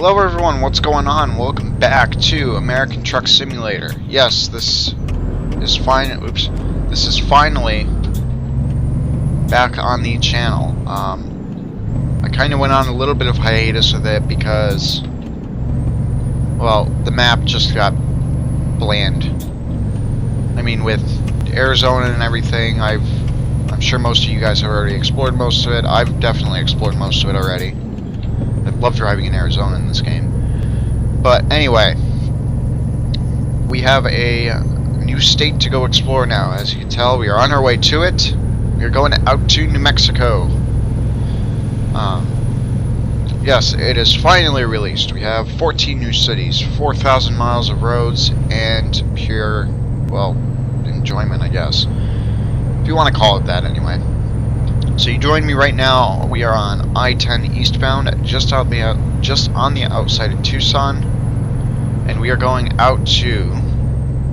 Hello everyone, what's going on? Welcome back to American Truck Simulator. Yes, this is finally back on the channel. I kind of went on a little bit of hiatus with it because, well, the map just got bland. I mean, with Arizona and everything, I'm sure most of you guys have already explored most of it. I've definitely explored most of it already. I love driving in Arizona in this game. But anyway, we have a new state to go explore now. As you can tell, we are on our way to it. We are going out to New Mexico. Yes, it is finally released. We have 14 new cities, 4,000 miles of roads, and pure, well, enjoyment, I guess. If you want to call it that, anyway. So you join me right now. We are on I-10 eastbound, just on the outside of Tucson, and we are going out to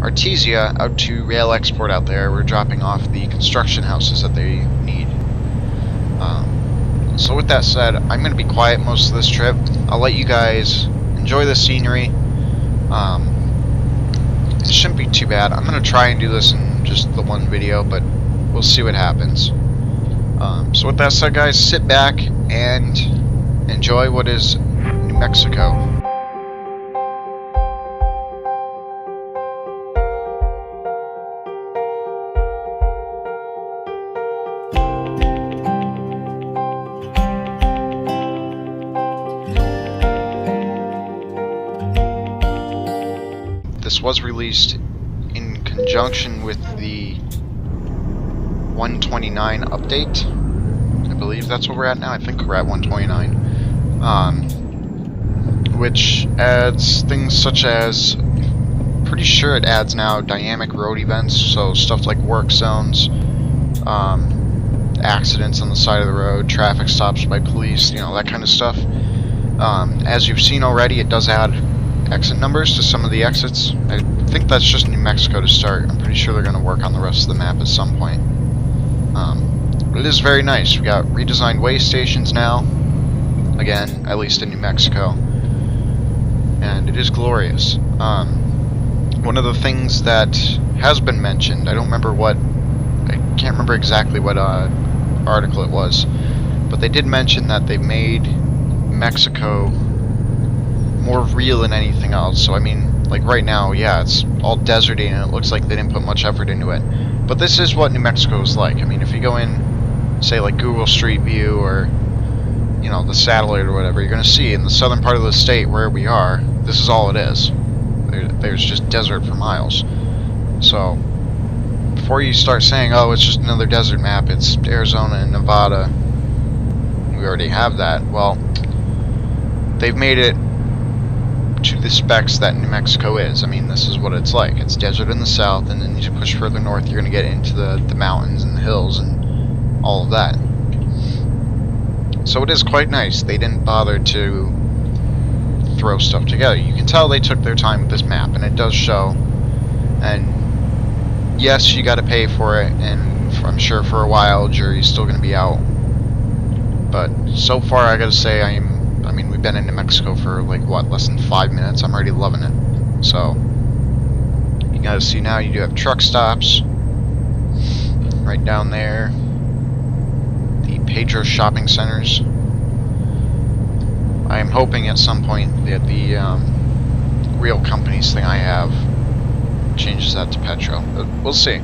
Artesia, out to Rail Export out there. We're dropping off the construction houses that they need. So with that said, I'm going to be quiet most of this trip. I'll let you guys enjoy the scenery. It shouldn't be too bad. I'm going to try and do this in just the one video, but we'll see what happens. So with that said, guys, sit back and enjoy what is New Mexico. This was released in conjunction with the 129 update. I believe that's where we're at now. I think we're at 129. Which adds things such as, pretty sure it adds now dynamic road events, so stuff like work zones, accidents on the side of the road, traffic stops by police, you know, that kind of stuff. As you've seen already, it does add exit numbers to some of the exits. I think that's just New Mexico to start. I'm pretty sure they're going to work on the rest of the map at some point. But it is very nice. We got redesigned way stations now, again, at least in New Mexico, and it is glorious. One of the things that has been mentioned, I can't remember exactly what article it was, but they did mention that they made Mexico more real than anything else. So I mean, like right now, yeah, it's all deserty and it looks like they didn't put much effort into it. But this is what New Mexico is like. I mean, if you go in, say like Google Street View or, you know, the satellite or whatever, you're going to see in the southern part of the state where we are, this is all it is. There's just desert for miles. So before you start saying, oh, it's just another desert map, it's Arizona and Nevada, we already have that. Well, they've made it to the specs that New Mexico is. I mean, this is what it's like. It's desert in the south, and then you push further north, you're going to get into the mountains and the hills and all of that. So it is quite nice. They didn't bother to throw stuff together. You can tell they took their time with this map, and it does show. And yes, you got to pay for it, and I'm sure for a while jury's still going to be out. But so far, I got to say, I mean, we've been in New Mexico for like what, less than 5 minutes. I'm already loving it. So you got to see now, you do have truck stops right down there. Pedro shopping centers. I am hoping at some point that the real companies thing I have changes that to Petro, but we'll see.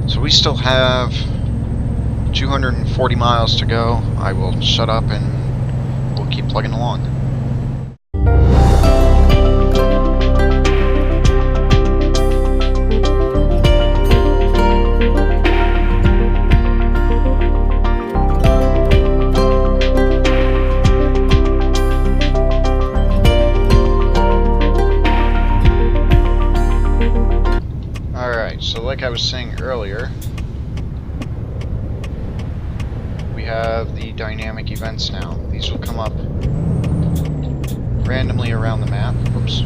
So we still have 240 miles to go. I will shut up and we'll keep plugging along. So like I was saying earlier, we have the dynamic events now. These will come up randomly around the map. Whoops.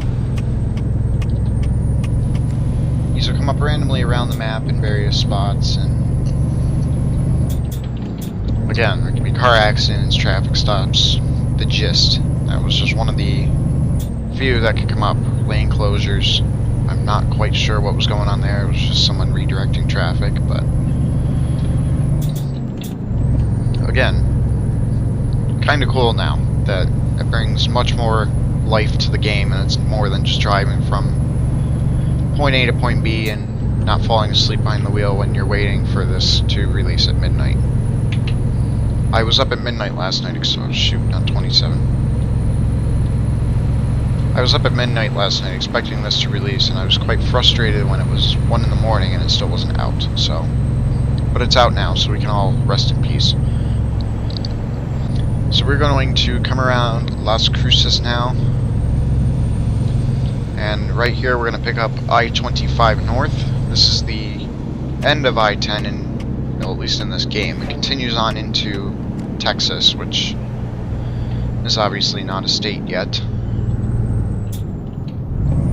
These will come up randomly around the map in various spots, and Again, there could be car accidents, traffic stops, the gist. That was just one of the few that could come up. Lane closures. I'm not quite sure what was going on there. It was just someone redirecting traffic, but again, kind of cool now that it brings much more life to the game, and it's more than just driving from point A to point B and not falling asleep behind the wheel when you're waiting for this to release at midnight. I was up at midnight last night, so shoot, not 27. I was up at midnight last night expecting this to release, and I was quite frustrated when it was 1 in the morning and it still wasn't out, so. But it's out now, so we can all rest in peace. So we're going to come around Las Cruces now. And right here we're going to pick up I-25 North. This is the end of I-10, in, well, at least in this game. It continues on into Texas, which is obviously not a state yet.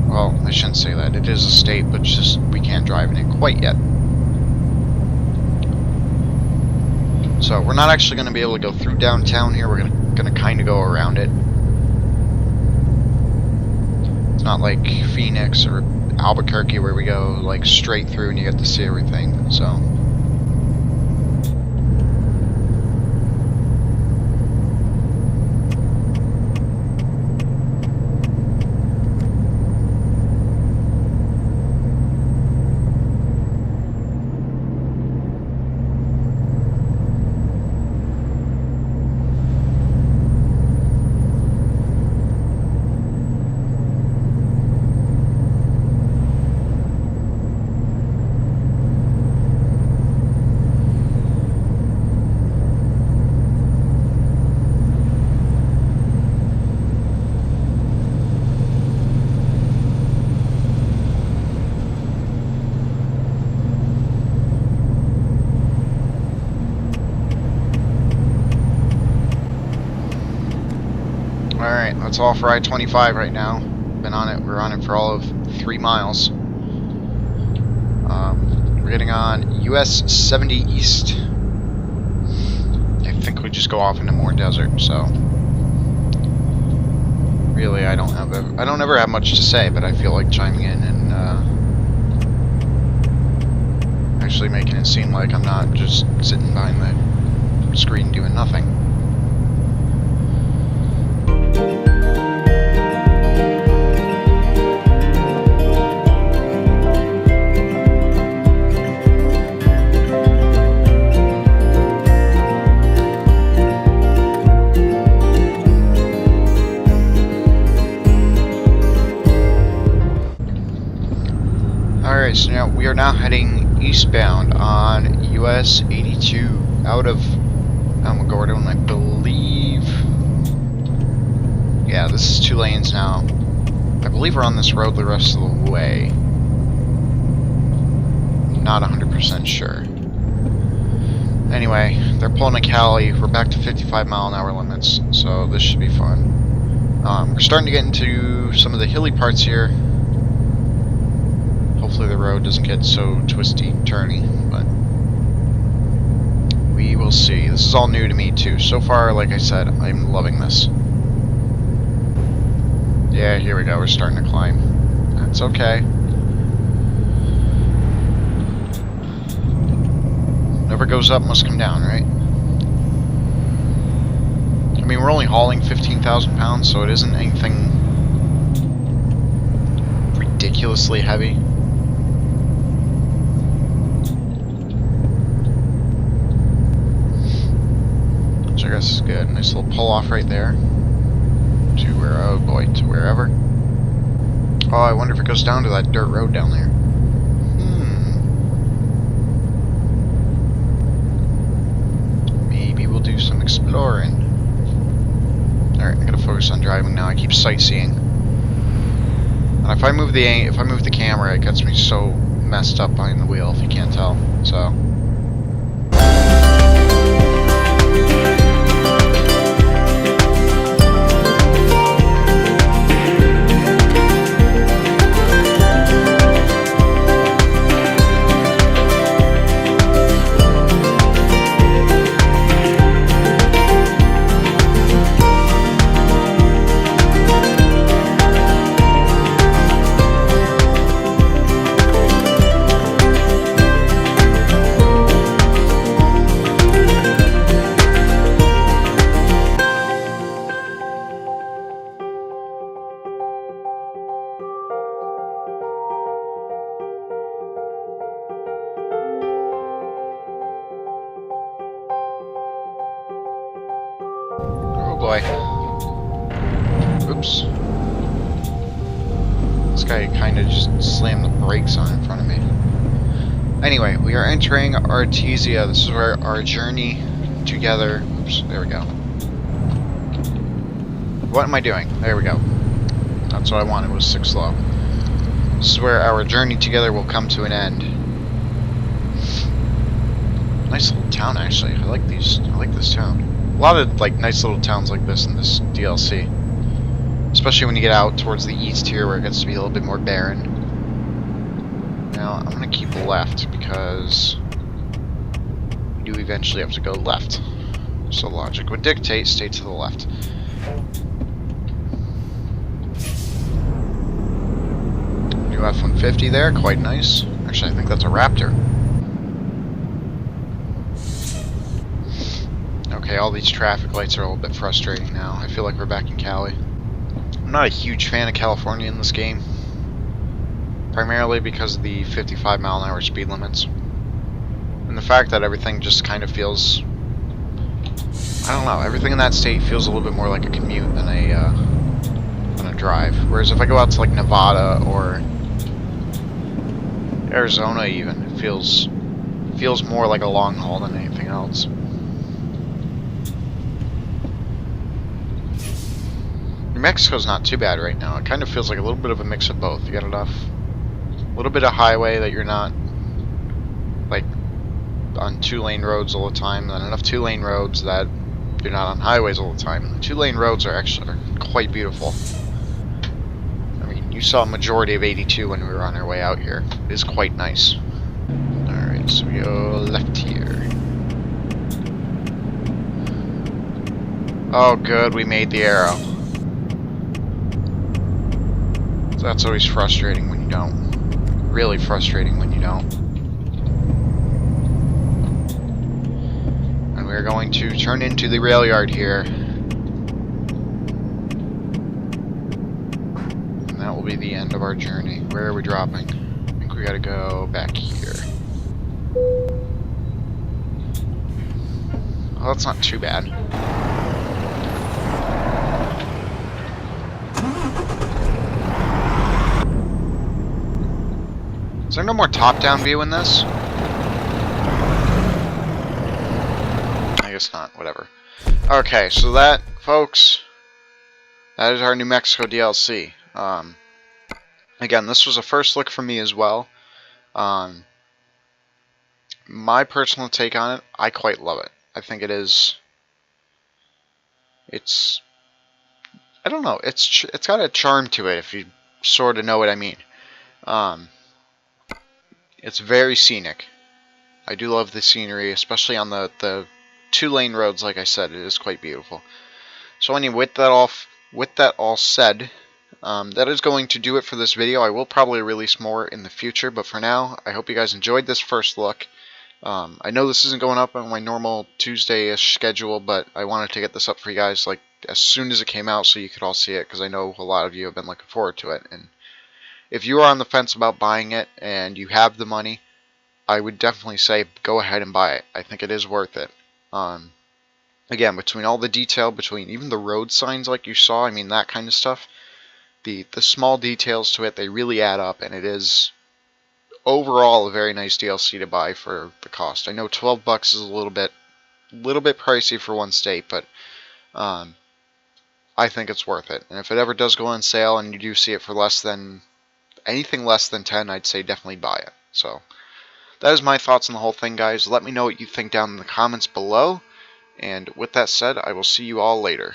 Well, I shouldn't say that. It is a state, but just we can't drive in it quite yet. So we're not actually going to be able to go through downtown here. We're going to kind of go around it. It's not like Phoenix or Albuquerque where we go like straight through and you get to see everything. So. Alright, that's all for I-25 right now. Been on it, we're on it for all of 3 miles. We're getting on US 70 East. I think we just go off into more desert, so really I don't ever have much to say, but I feel like chiming in and actually making it seem like I'm not just sitting behind the screen doing nothing. Alright, so now we are now heading eastbound on US 82 out of Alamogordo, I believe. Yeah, this is 2 lanes now. I believe we're on this road the rest of the way. Not 100% sure. Anyway, they're pulling a Cali. We're back to 55-mile-an-hour limits, so this should be fun. We're starting to get into some of the hilly parts here. Hopefully the road doesn't get so twisty, turny, but we will see. This is all new to me too. So far, like I said, I'm loving this. Yeah, here we go. We're starting to climb. That's okay. Whatever goes up must come down, right? I mean, we're only hauling 15,000 pounds, so it isn't anything ridiculously heavy. I guess is good. Nice little pull off right there. To where, oh boy, to wherever. Oh, I wonder if it goes down to that dirt road down there. Maybe we'll do some exploring. Alright, I gotta focus on driving now. I keep sightseeing. And if I move the camera, it gets me so messed up behind the wheel, if you can't tell. So. boy. Oops. This guy kind of just slammed the brakes on in front of me. Anyway, we are entering Artesia. This is where our journey together... Oops, there we go. What am I doing? There we go. That's what I wanted, was 6 slow. This is where our journey together will come to an end. Nice little town, actually. I like this town. A lot of like nice little towns like this in this DLC. Especially when you get out towards the east here where it gets to be a little bit more barren. Now, I'm going to keep left because we do eventually have to go left. So logic would dictate stay to the left. New F-150 there, quite nice. Actually, I think that's a Raptor. Okay, all these traffic lights are a little bit frustrating now. I feel like we're back in Cali. I'm not a huge fan of California in this game. Primarily because of the 55-mile-an-hour speed limits. And the fact that everything just kind of feels... I don't know, everything in that state feels a little bit more like a commute than a drive. Whereas if I go out to like Nevada or Arizona even, it feels more like a long haul than anything else. New Mexico's not too bad right now. It kind of feels like a little bit of a mix of both. You got enough, a little bit of highway that you're not like on 2-lane roads all the time, and enough 2-lane roads that you're not on highways all the time. The 2-lane roads are actually quite beautiful. I mean, you saw a majority of 82 when we were on our way out here. It is quite nice. Alright, so we go left here. Oh good, we made the arrow. That's always frustrating when you don't. Really frustrating when you don't. And we're going to turn into the rail yard here. And that will be the end of our journey. Where are we dropping? I think we gotta go back here. Oh, that's not too bad. Is there no more top-down view in this? I guess not, whatever. Okay, so that, folks, that is our New Mexico DLC. Again, this was a first look for me as well. My personal take on it, I quite love it. I think it is... I don't know, it's got a charm to it, if you sort of know what I mean. It's very scenic. I do love the scenery, especially on the 2-lane roads. Like I said, it is quite beautiful. So anyway, with that all said, that is going to do it for this video. I will probably release more in the future, but for now, I hope you guys enjoyed this first look. I know this isn't going up on my normal Tuesday-ish schedule, but I wanted to get this up for you guys like as soon as it came out so you could all see it, because I know a lot of you have been looking forward to it. And if you are on the fence about buying it and you have the money, I would definitely say go ahead and buy it. I think it is worth it. Again, between all the detail, between even the road signs like you saw, I mean that kind of stuff, the small details to it, they really add up, and it is overall a very nice DLC to buy for the cost. I know $12 is a little bit pricey for one state, but I think it's worth it. And if it ever does go on sale and you do see it for anything less than 10, I'd say definitely buy it. So that is my thoughts on the whole thing, guys. Let me know what you think down in the comments below. And with that said, I will see you all later.